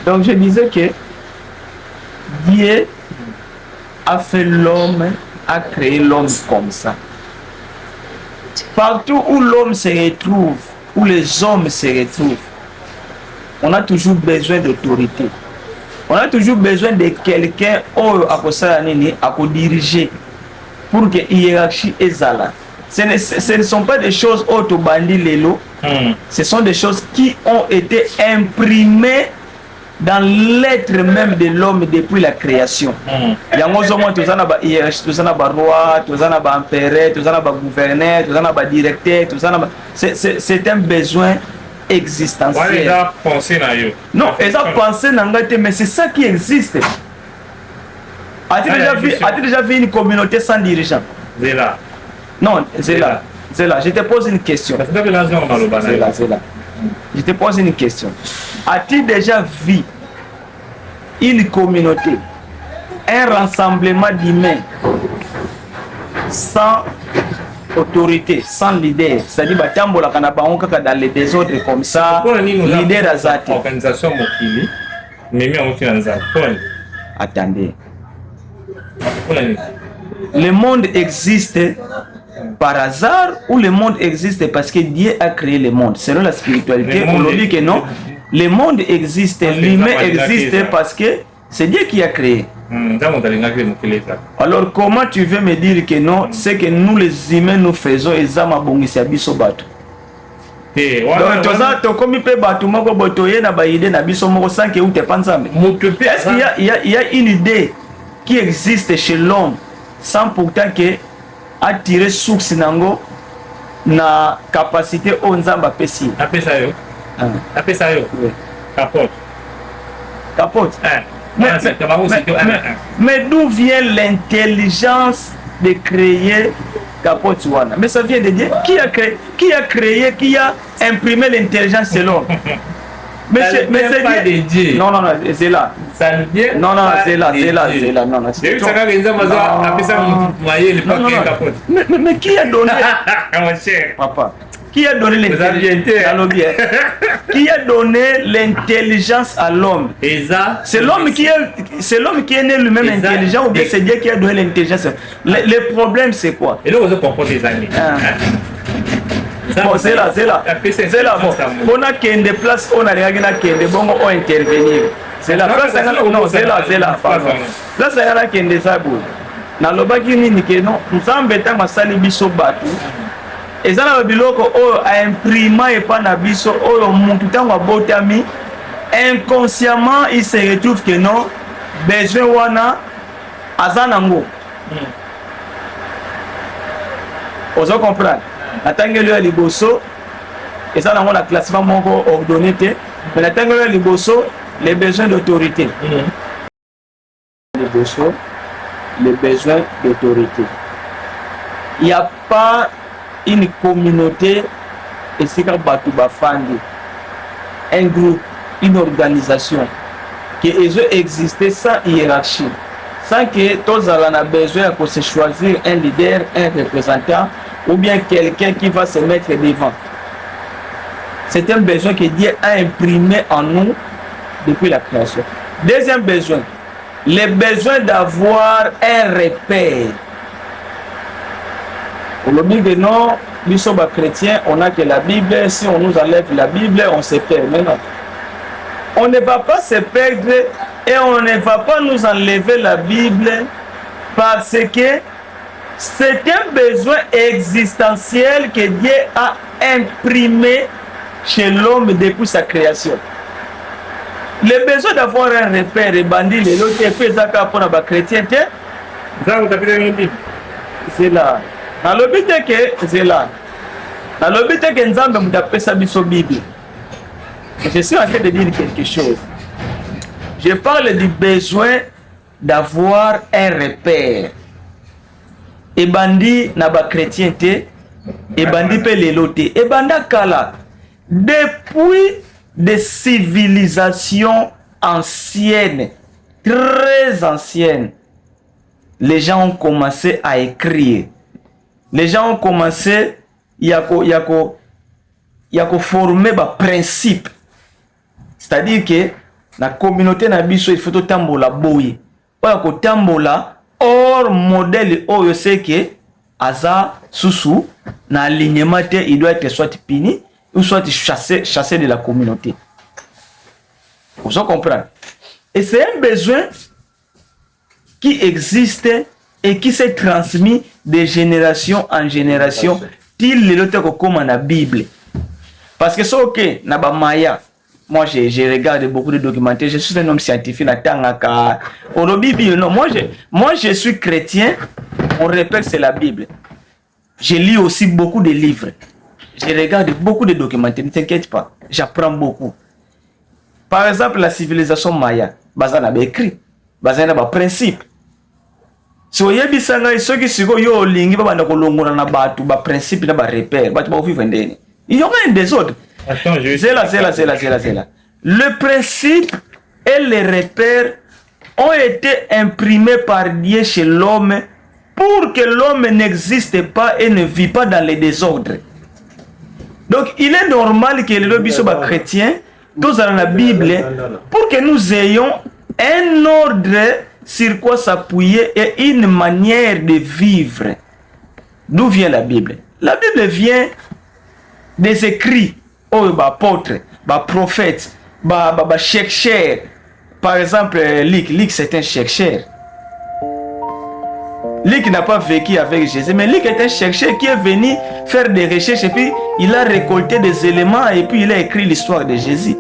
Donc je disais que Dieu a fait l'homme, a créé l'homme comme ça. Partout où l'homme se retrouve, où les hommes se retrouvent, on a toujours besoin d'autorité. On a toujours besoin de quelqu'un à diriger pour que la hiérarchie est là. Ce ne sont pas des choses autobandi lelo, ce sont des choses qui ont été imprimées dans l'être même de l'homme depuis la création. Il y a un moment tous na ba hiérarchie, tous na ba roi, tous na ba empereur, tous na ba gouverneur, tous na ba directeur, tous na ba c'est un besoin existentiel. Non, ils ont pensé mais c'est ça qui existe. As-tu déjà vu une communauté sans dirigeant? Zéla. Non, Zéla. Zéla, je te pose une question. Zéla. Je te pose une question. As-tu déjà vu une communauté, un rassemblement d'humains sans autorité, sans leader? C'est-à-dire que dans les désordres comme ça, leader azati. Organisation Mokili, attendez. Le monde existe par hasard ou le monde existe parce que Dieu a créé le monde? Selon la spiritualité, on dit que non. Le monde existe, l'humain existe parce que c'est Dieu qui a créé. Alors comment tu veux me dire que non, c'est que nous les humains nous faisons et ça m'a bon ici à Bisobato. Donc il y a une idée qui existe chez l'homme sans pourtant que attirer source nango na capacité onzamba pesi. Apesa yo. Capote. Capote. Mais d'où vient l'intelligence de créer capote wana? Mais ça vient de Dieu. Qui a créé, qui a imprimé l'intelligence de l'homme? Mais c'est pas de Dieu. Non, c'est là. Ça vient. Non, c'est là. Non. Mais qui a donné? Mon cher. Papa. Qui a donné l'intelligence? Qui a donné l'intelligence à l'homme? C'est l'homme qui est né lui-même intelligent ou bien c'est Dieu qui a donné l'intelligence? Le problème c'est quoi? Et là vous comprenez les amis. Bon, c'est là. Bon, on a qu'une des places, on a rien qu'une des bons on intervenir. C'est la place, non, c'est là. Place, il y a qu'une des abous. Dans le bac, il n'y a non, nous sommes bêta masali biso batu. Et ça, le biloko a imprimé et pas na biso, tout temps botami. Inconsciemment, il se retrouve que non, besoin wana azanango. Vous comprenez? Attendez-le à Liboso, et ça, on a classement ordonné, mais attendez-le à Liboso, les besoins d'autorité. Liboso, les besoins d'autorité. Il n'y a pas une communauté, et c'est comme Batouba Fandi, un groupe, une organisation qui existait sans hiérarchie, sans que tous en besoin de se choisir un leader, un représentant, ou bien quelqu'un qui va se mettre devant. C'est un besoin que Dieu a imprimé en nous depuis la création. Deuxième besoin, le besoin d'avoir un repère. Pour le dire que non, nous sommes chrétiens, on n'a que la Bible. Si on nous enlève la Bible, on se perd. Mais non. On ne va pas se perdre et on ne va pas nous enlever la Bible parce que c'est un besoin existentiel que Dieu a imprimé chez l'homme depuis sa création. Le besoin d'avoir un repère et bandit, les autres fait ça pour la chrétienté. C'est là. Dans le but que c'est là. Dans le but que nous avons tapé sa Bible. Je suis en train de dire quelque chose. Je parle du besoin d'avoir un repère. Et bandi na ba chrétienté et bandi pe leloté et banda kala depuis des civilisations anciennes, très anciennes, les gens ont commencé à écrire. Les gens ont commencé à former des principes. C'est-à-dire que La communauté na biso, il faut tout tambola boye. Oya ko tambola, or modèle oyo c'est que aza sousou, na alignement, il doit être soit puni, ou soit chassé de la communauté. Vous comprenez? Et c'est un besoin qui existe et qui s'est transmis de génération en génération, til le lote comme dans la Bible. Parce que c'est ok, na ba maya. Moi, je regarde beaucoup de documentaires. Je suis un homme scientifique. Non, moi, je suis chrétien. Mon repère, c'est la Bible. Je lis aussi beaucoup de livres. Je regarde beaucoup de documentaires. Ne t'inquiète pas. J'apprends beaucoup. Par exemple, la civilisation maya. Bazan a écrit. Bazan a des principes. Si vous avez ceux qui sont yo lingi baba kolongona na batu ba principe na ba repère batu ba vivre ndeni. Il y aura un désordre. C'est là. Le principe et les repères ont été imprimés par Dieu chez l'homme pour que l'homme n'existe pas et ne vit pas dans les désordres. Donc, il est normal que les lobbies soient chrétiens, tous dans la Bible, pour que nous ayons un ordre sur quoi s'appuyer et une manière de vivre. D'où vient la Bible? La Bible vient des écrits, apôtres, prophètes, chercheurs. Par exemple, Luc c'est un chercheur. Luc n'a pas vécu avec Jésus, mais Luc est un chercheur qui est venu faire des recherches et puis il a récolté des éléments et puis il a écrit l'histoire de Jésus.